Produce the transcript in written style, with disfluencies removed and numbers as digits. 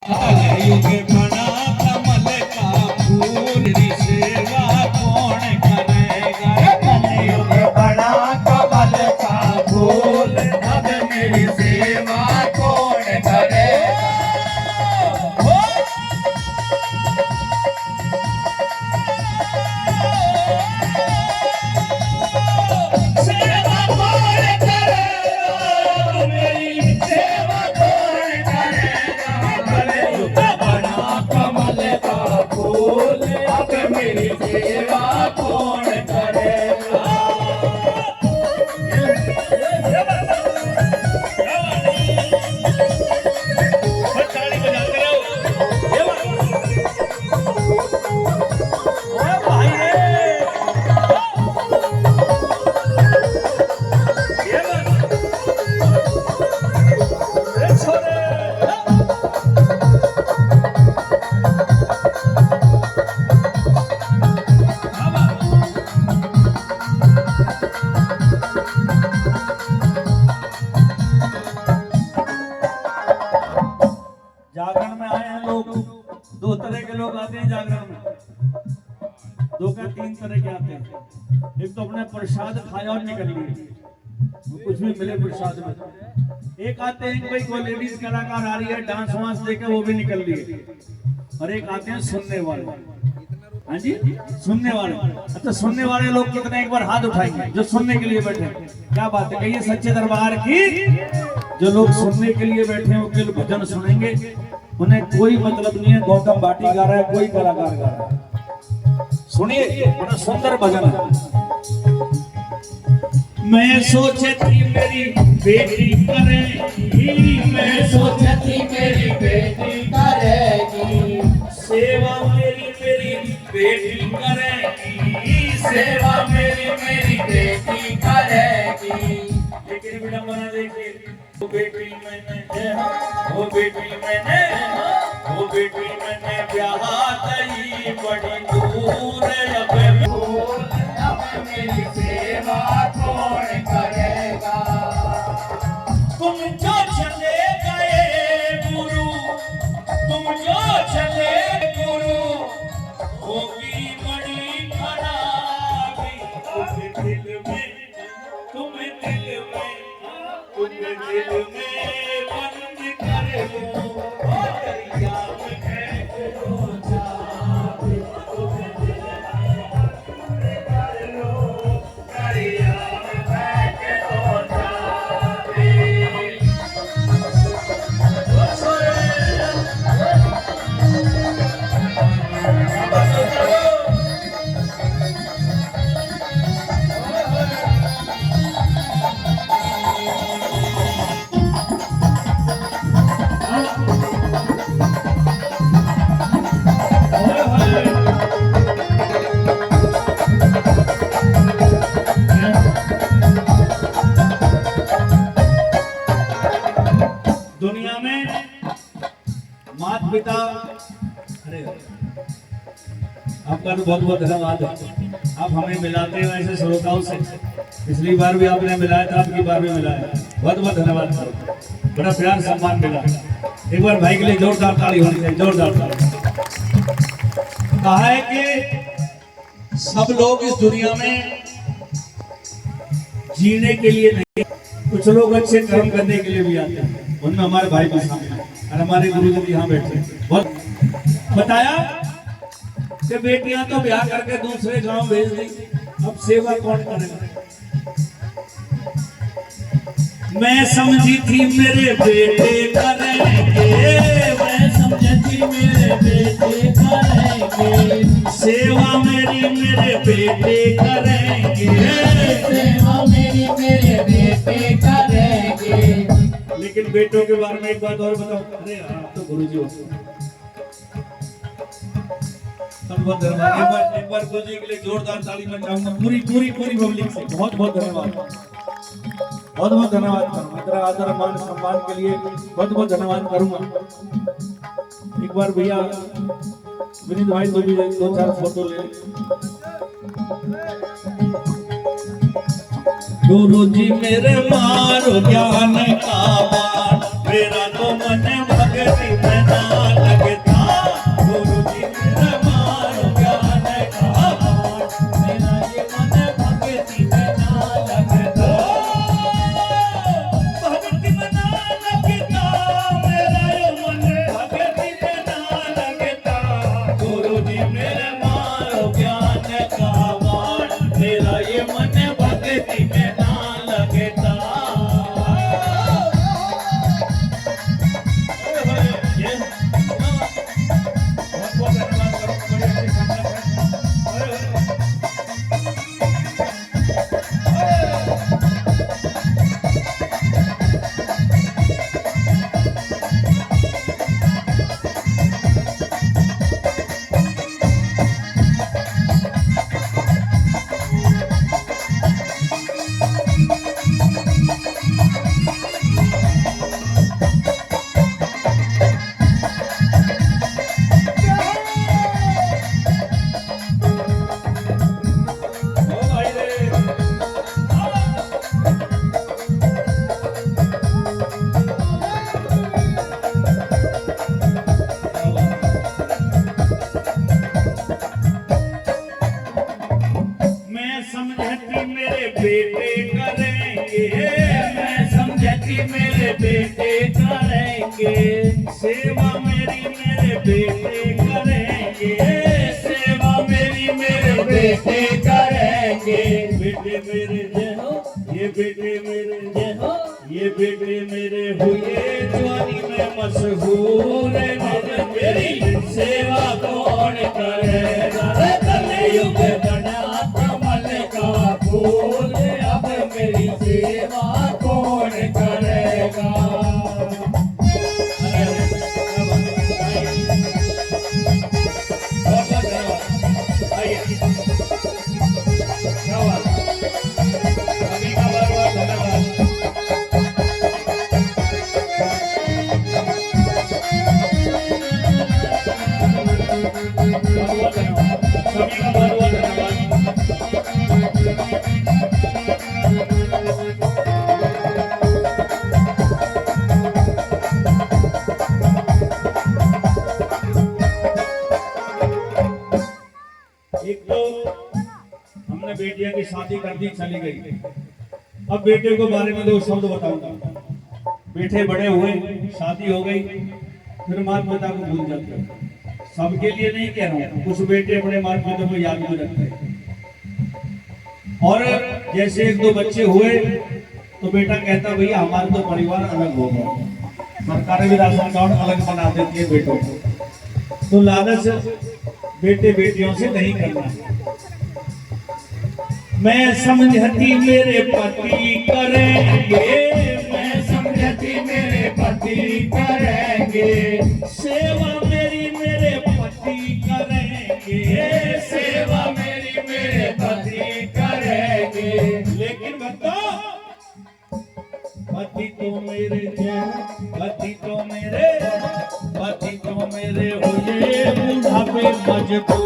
युग बना कमल का फूल री सेवा कौन करेगा। युग बना कमल का फूल अब मेरी सेवा कौन करेगा। सेवा कौन करेगा मेरी सेवा कौन करेगा। युग बना कमल का फूल अब मेरी सेवा कौन करेगा। ताली बजाते रहो। ओए भाई रे ये बात ए छोरे जागरण में आए हैं लोग। दो तरह के लोग आते हैं जागरण में, दो का तीन तरह के आते हैं। एक तो अपने प्रसाद खाया और निकल लिए, कुछ भी मिले प्रसाद में। एक आते हैं कोई लेडीज कलाकार आ रही है डांस वांस देकर वो भी निकल लिए। और एक आते हैं सुनने वाले। हाँ जी सुनने वाले। अच्छा सुनने वाले लोग कितने एक बार हाथ उठाएंगे जो सुनने के लिए बैठे हैं। क्या बात है, कहिए सच्चे दरबार की। जो लोग सुनने के लिए बैठे हैं वो केवल भजन सुनेंगे, उन्हें कोई मतलब नहीं है गौतम भाटी गा रहा है कोई कलाकार गा रहा है। सुनिए बड़ा सुंदर भजन है। मैं सोचे थी मेरी बेटी करेगी, मैं सोचे थी मेरी बेटी करेगी सेवा मेरी बेटी करेगी, सेवा मेरी बेटी करेगी। लेकिन विडंबना देखिए, वो बेटी मैंने ब्याह तई बड़ी दूर अब मेरी सेवा कौन करेगा। तुम जो चले गए गुरु, तुम जो चले गुरु, होगी बड़ी खराबी। तुम दिल में बंद कर लो दरिया में फेंक दो चाबी। तुम दिल में कर लो दरिया में फेंक दो चाबी। दुनिया में माता पिता, अरे आपका तो बहुत बहुत धन्यवाद। आप हमें मिलाते हैं ऐसे श्रोताओं से। पिछली बार भी आपने मिलाया था, आपकी बार भी मिलाया। बहुत बहुत धन्यवाद। बड़ा प्यार सम्मान मिला। एक बार भाई के लिए जोरदार ताली होनी चाहिए, जोरदार ताली। कहा है कि सब लोग इस दुनिया में जीने के लिए नहीं, कुछ लोग अच्छे कर्म करने के लिए भी आते हैं। उनमें हमारे भाई भी शामिल हैं और हमारे गुरु जी यहाँ बैठे हैं। बहुत बताया कि बेटियां तो ब्याह करके दूसरे गांव भेज दी, अब सेवा कौन करेगा। मैं समझी थी मेरे बेटे करेंगे, मैं समझी थी मेरे बेटे करेंगे सेवा मेरे बेटे करेंगे, सेवा मेरे बेटे करेंगे। लेकिन बेटों के बारे में एक बात और बताओ। अरे आप तो गुरु जी हो। बहुत धन्यवाद। एक बार गुरु जी के लिए जोरदार ताली मैं चाहूंगा पूरी पब्लिक से। बहुत बहुत धन्यवाद, बहुत बहुत धन्यवाद। मेरा आदर मान सम्मान के लिए बहुत बहुत धन्यवाद करूंगा। एक बार भैया विनीत भाई तो भी 2-4 फोटो ले। गुरु जी मेरे मारो ज्ञान का बाण, मेरा तो मन भक्ति में नाल सेवा मेरी मेरे बेटे करेंगे, सेवा मेरी मेरे बेटे करेंगे। बेटे मेरे जय हो, ये बेटे मेरे जय हो, ये बेटे मेरे हुए जवानी में मशहूर मेरी सेवा कौन करेगा? कलयुग बना कमल का फूल, अब मेरी सेवा कौन करेगा? एक तो हमने बेटियां की शादी कर दी, चली गई। अब बेटे को बारे में दो शब्द बताऊंगा। बेटे बड़े हुए, शादी हो गई, फिर माता पिता को भूल जाते हैं। सबके लिए नहीं कह रहा हूँ, कुछ बेटे अपने माता पिता को याद भी रखते हैं। और जैसे एक दो बच्चे हुए तो बेटा कहता भैया हमारा तो परिवार अलग हो गया, सरकार भी राशन कार्ड अलग बना देती है बेटों को। तो लालच बेटे बेटियों से नहीं करना। मैं समझती मेरे पति करेंगे, मैं समझती मेरे पति करेंगे। सेवा मेरी मेरे पति करेंगे, सेवा मेरी मेरे पति करेंगे। लेकिन बताओ पति तो मेरे पति तो मेरे हुए बुढ़ापे मजबूर।